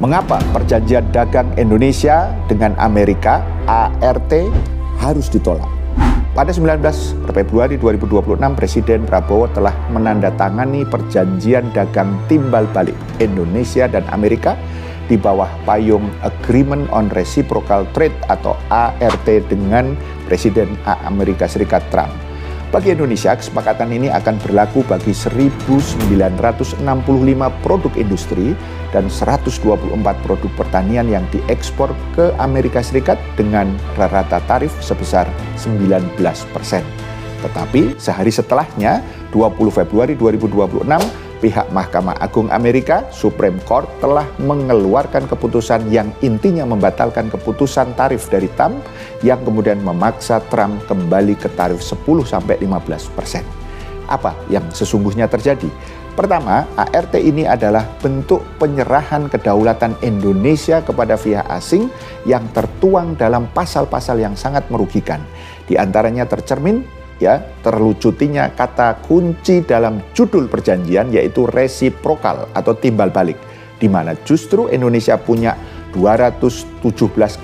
Mengapa perjanjian dagang Indonesia dengan Amerika ART harus ditolak? Pada 19 Februari 2026, Presiden Prabowo telah menandatangani perjanjian dagang timbal balik Indonesia dan Amerika di bawah payung Agreement on Reciprocal Trade atau ART dengan Presiden Amerika Serikat Trump. Bagi Indonesia, kesepakatan ini akan berlaku bagi 1.965 produk industri dan 124 produk pertanian yang diekspor ke Amerika Serikat dengan rata tarif sebesar 19%. Tetapi sehari setelahnya, 20 Februari 2026, pihak Mahkamah Agung Amerika, Supreme Court, telah mengeluarkan keputusan yang intinya membatalkan keputusan tarif dari Trump yang kemudian memaksa Trump kembali ke tarif 10-15%. Apa yang sesungguhnya terjadi? Pertama, ART ini adalah bentuk penyerahan kedaulatan Indonesia kepada pihak asing yang tertuang dalam pasal-pasal yang sangat merugikan. Di antaranya tercermin terlucutinya kata kunci dalam judul perjanjian, yaitu resiprokal atau timbal balik, di mana justru Indonesia punya 217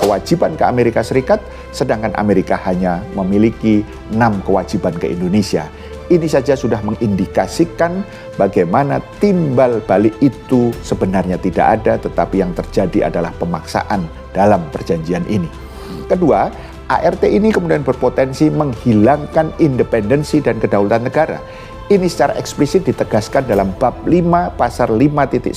kewajiban ke Amerika Serikat, sedangkan Amerika hanya memiliki 6 kewajiban ke Indonesia. Ini saja sudah mengindikasikan bagaimana timbal balik itu sebenarnya tidak ada, tetapi yang terjadi adalah pemaksaan dalam perjanjian ini. Kedua, ART ini kemudian berpotensi menghilangkan independensi dan kedaulatan negara. Ini secara eksplisit ditegaskan dalam bab 5 pasal 5.1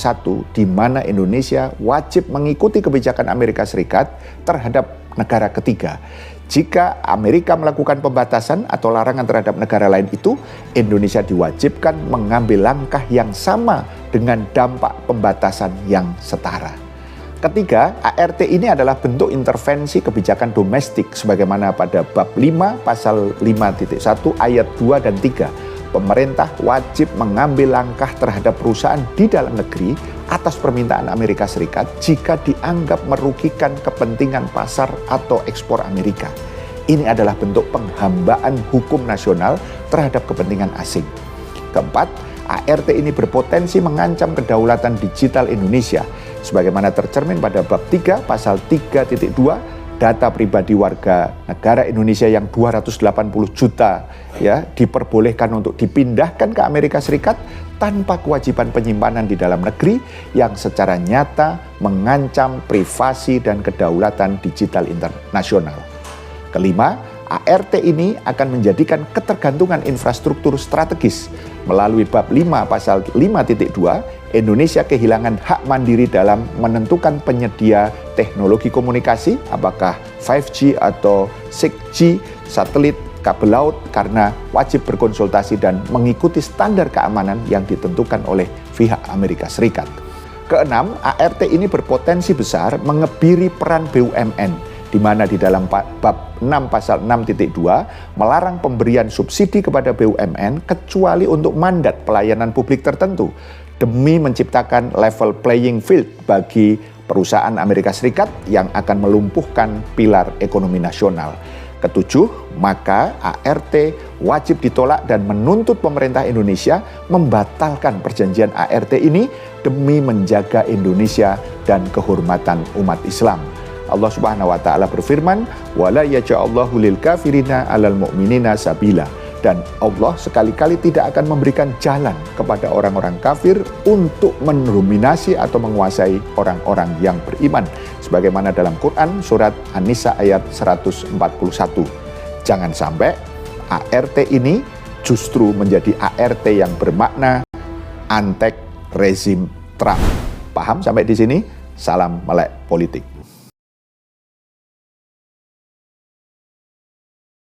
di mana Indonesia wajib mengikuti kebijakan Amerika Serikat terhadap negara ketiga. Jika Amerika melakukan pembatasan atau larangan terhadap negara lain itu, Indonesia diwajibkan mengambil langkah yang sama dengan dampak pembatasan yang setara. Ketiga, ART ini adalah bentuk intervensi kebijakan domestik sebagaimana pada bab 5 pasal 5.1 ayat 2 dan 3. Pemerintah wajib mengambil langkah terhadap perusahaan di dalam negeri atas permintaan Amerika Serikat jika dianggap merugikan kepentingan pasar atau ekspor Amerika. Ini adalah bentuk penghambaan hukum nasional terhadap kepentingan asing. Keempat, ART ini berpotensi mengancam kedaulatan digital Indonesia sebagaimana tercermin pada bab 3 pasal 3.2, data pribadi warga negara Indonesia yang 280 juta diperbolehkan untuk dipindahkan ke Amerika Serikat tanpa kewajiban penyimpanan di dalam negeri yang secara nyata mengancam privasi dan kedaulatan digital internasional. Kelima, ART ini akan menjadikan ketergantungan infrastruktur strategis. Melalui bab 5 pasal 5.2, Indonesia kehilangan hak mandiri dalam menentukan penyedia teknologi komunikasi, apakah 5G atau 6G, satelit, kabel laut, karena wajib berkonsultasi dan mengikuti standar keamanan yang ditentukan oleh pihak Amerika Serikat. Keenam, ART ini berpotensi besar mengebiri peran BUMN, di mana di dalam bab 6 pasal 6.2 melarang pemberian subsidi kepada BUMN kecuali untuk mandat pelayanan publik tertentu demi menciptakan level playing field bagi perusahaan Amerika Serikat yang akan melumpuhkan pilar ekonomi nasional. Ketujuh, maka ART wajib ditolak dan menuntut pemerintah Indonesia membatalkan perjanjian ART ini demi menjaga Indonesia dan kehormatan umat Islam. Allah Subhanahu wa taala berfirman, "Wala yaj'alullahu lil kafirina 'alal mu'minina sabila." Dan Allah sekali-kali tidak akan memberikan jalan kepada orang-orang kafir untuk mendominasi atau menguasai orang-orang yang beriman. Sebagaimana dalam Quran surat An-Nisa ayat 141. Jangan sampai ART ini justru menjadi ART yang bermakna antek rezim Trump. Paham sampai di sini? Salam melek politik.